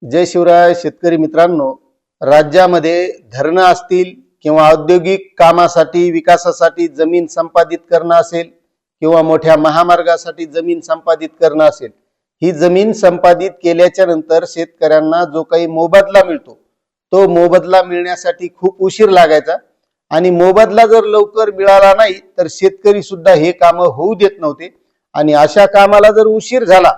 जय शिवराय शेतकरी मित्रांनो, राज्यामध्ये धरणं असतील किंवा औद्योगिक कामासाठी विकासासाठी जमीन संपादित करणं असेल किंवा मोठ्या महामार्गासाठी जमीन संपादित करणं असेल, ही जमीन संपादित केल्याच्या नंतर शेतकऱ्यांना जो काही मोबदला मिळतो तो मोबदला मिळण्यासाठी खूप उशीर लागायचा आणि मोबदला जर लवकर मिळाला नाही तर शेतकरी सुद्धा हे काम होऊ देत नव्हते आणि अशा कामाला जर उशीर झाला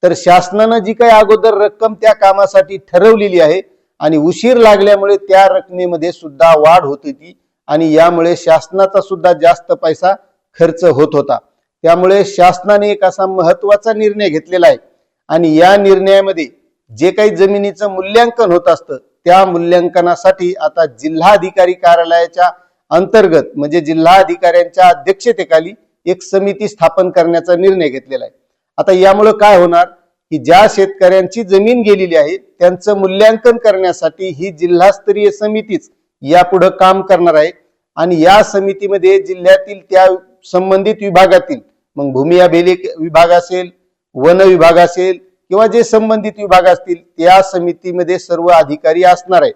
तर शासनाने जी काही अगोदर रक्कम त्या कामासाठी ठरवलेली आहे आणि उशीर लागल्यामुळे त्या रकमेमध्ये सुद्धा वाढ होत होती आणि यामुळे शासनाचा सुद्धा जास्त पैसा खर्च होत होता। त्यामुळे शासनाने एक असा महत्त्वाचा निर्णय घेतलेला आहे आणि या निर्णयामध्ये जे काही जमिनीचं मूल्यांकन होत असतं त्या मूल्यांकनासाठी आता जिल्हाधिकारी कार्यालयाच्या अंतर्गत म्हणजे जिल्हाधिकाऱ्यांच्या अध्यक्षतेखाली एक समिती स्थापन करण्याचा निर्णय घेतलेला आहे। आता यामुळे काय होणार की ज्या शेतकऱ्यांची जमीन गेलेली आहे त्यांचं मूल्यांकन करण्यासाठी ही जिल्हास्तरीय समितीच यापुढे काम करणार आहे आणि या समितीमध्ये जिल्ह्यातील त्या संबंधित विभागातील मग भूमी अभिलेख विभाग असेल, वन विभाग असेल किंवा जे संबंधित विभाग असतील त्या समितीमध्ये सर्व अधिकारी असणार आहेत।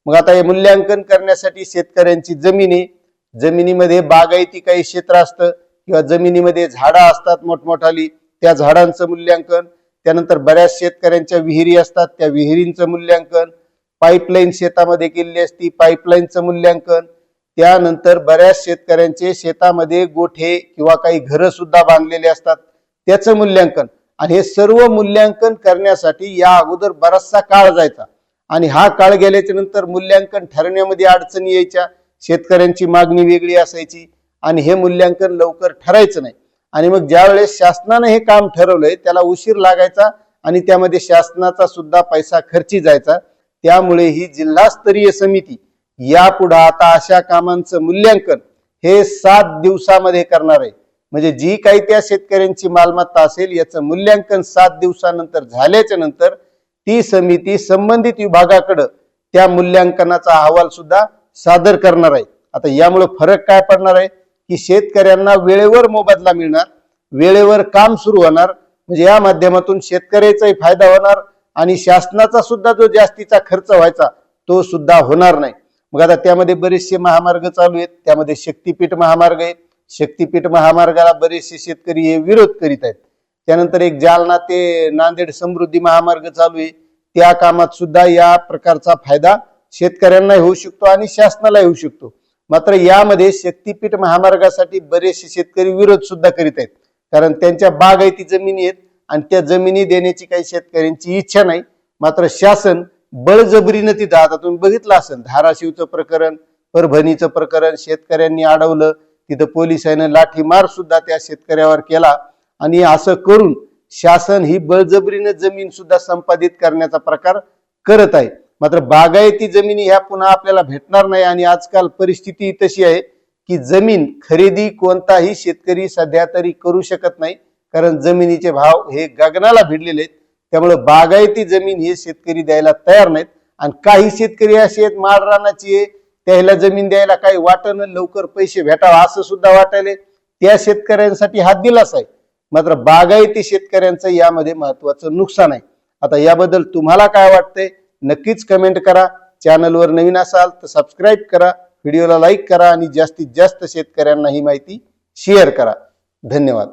मग आता हे मूल्यांकन करण्यासाठी शेतकऱ्यांची जमिनीमध्ये बागायती काही क्षेत्र असतं किंवा जमिनीमध्ये झाडं असतात मोठमोठाली, त्या झाडांचं मूल्यांकन, त्यानंतर बऱ्याच शेतकऱ्यांच्या विहिरी असतात त्या विहिरींचं मूल्यांकन, पाईपलाईन शेतामध्ये केलेली असती पाईपलाईनचं मूल्यांकन, त्यानंतर बऱ्याच शेतकऱ्यांचे शेतामध्ये गोठे किंवा काही घरं सुद्धा बांधलेले असतात त्याचं मूल्यांकन आणि हे सर्व मूल्यांकन करण्यासाठी या अगोदर बराचसा काळ जायचा आणि हा काळ गेल्याच्या नंतर मूल्यांकन ठरण्यामध्ये अडचणी यायच्या, शेतकऱ्यांची मागणी वेगळी असायची आणि हे मूल्यांकन लवकर ठरायचं नाही आणि मग ज्या वेळेस शासनाने हे काम ठरवलंय त्याला उशीर लागायचा आणि त्यामध्ये शासनाचा सुद्धा पैसा खर्ची जायचा। त्यामुळे ही जिल्हास्तरीय समिती यापुढे आता अशा कामांचं मूल्यांकन हे 7 दिवसामध्ये करणार आहे। म्हणजे जी काही त्या शेतकऱ्यांची मालमत्ता असेल याचं मूल्यांकन 7 दिवसानंतर झाल्याच्या नंतर ती समिती संबंधित विभागाकडे त्या मूल्यांकनाचा अहवाल सुद्धा सादर करणार आहे। आता यामुळे फरक काय पडणार आहे की शेतकऱ्यांना वेळेवर मोबदला मिळणार, वेळेवर काम सुरू होणार, म्हणजे या माध्यमातून शेतकऱ्याचाही फायदा होणार आणि शासनाचा सुद्धा जो जास्तीचा खर्च व्हायचा तो सुद्धा होणार नाही। मग आता त्यामध्ये बरेचसे महामार्ग चालू आहेत, त्यामध्ये शक्तीपीठ महामार्ग आहे, शक्तीपीठ महामार्गाला बरेचसे शेतकरी हे विरोध करीत आहेत। त्यानंतर एक जालना ते नांदेड समृद्धी महामार्ग चालू आहे, त्या कामात सुद्धा या प्रकारचा फायदा शेतकऱ्यांना होऊ शकतो आणि शासनाला होऊ शकतो। मात्र यामध्ये शक्तीपीठ महामार्गासाठी बरेचसे शेतकरी विरोध सुद्धा करीत आहेत कारण त्यांच्या बागायती जमिनी आहेत आणि त्या जमिनी देण्याची काही शेतकऱ्यांची इच्छा नाही। मात्र शासन बळजबरीने तिथं, आता तुम्ही बघितलं असेल धाराशिवचं प्रकरण, परभणीचं प्रकरण, शेतकऱ्यांनी अडवलं तिथं पोलिसांनी लाठीमार सुद्धा त्या शेतकऱ्यावर केला आणि असं करून शासन ही बळजबरीने जमीन सुद्धा संपादित करण्याचा प्रकार करत आहे। मात्र बागायती जमिनी ह्या पुन्हा आपल्याला भेटणार नाही आणि आजकाल परिस्थिती तशी आहे की जमीन खरेदी कोणताही शेतकरी सध्या तरी करू शकत नाही कारण जमिनीचे भाव हे गगनाला भिडलेले आहेत। त्यामुळे बागायती जमीन हे शेतकरी द्यायला तयार नाहीत आणि काही शेतकरी असे आहेत माळरानाची त्याला जमीन द्यायला काही वाटणं लवकर पैसे भेटावं असं सुद्धा वाटायले, त्या शेतकऱ्यांसाठी हा दिलासा आहे। मात्र बागायती शेतकऱ्यांचं यामध्ये महत्वाचं नुकसान आहे। आता याबद्दल तुम्हाला काय वाटतंय नक्कीच कमेंट करा। चॅनलवर नवीन असाल तर सबस्क्राईब करा, व्हिडिओला लाईक करा आणि जास्तीत जास्त शेतकऱ्यांना ही माहिती शेअर करा। धन्यवाद।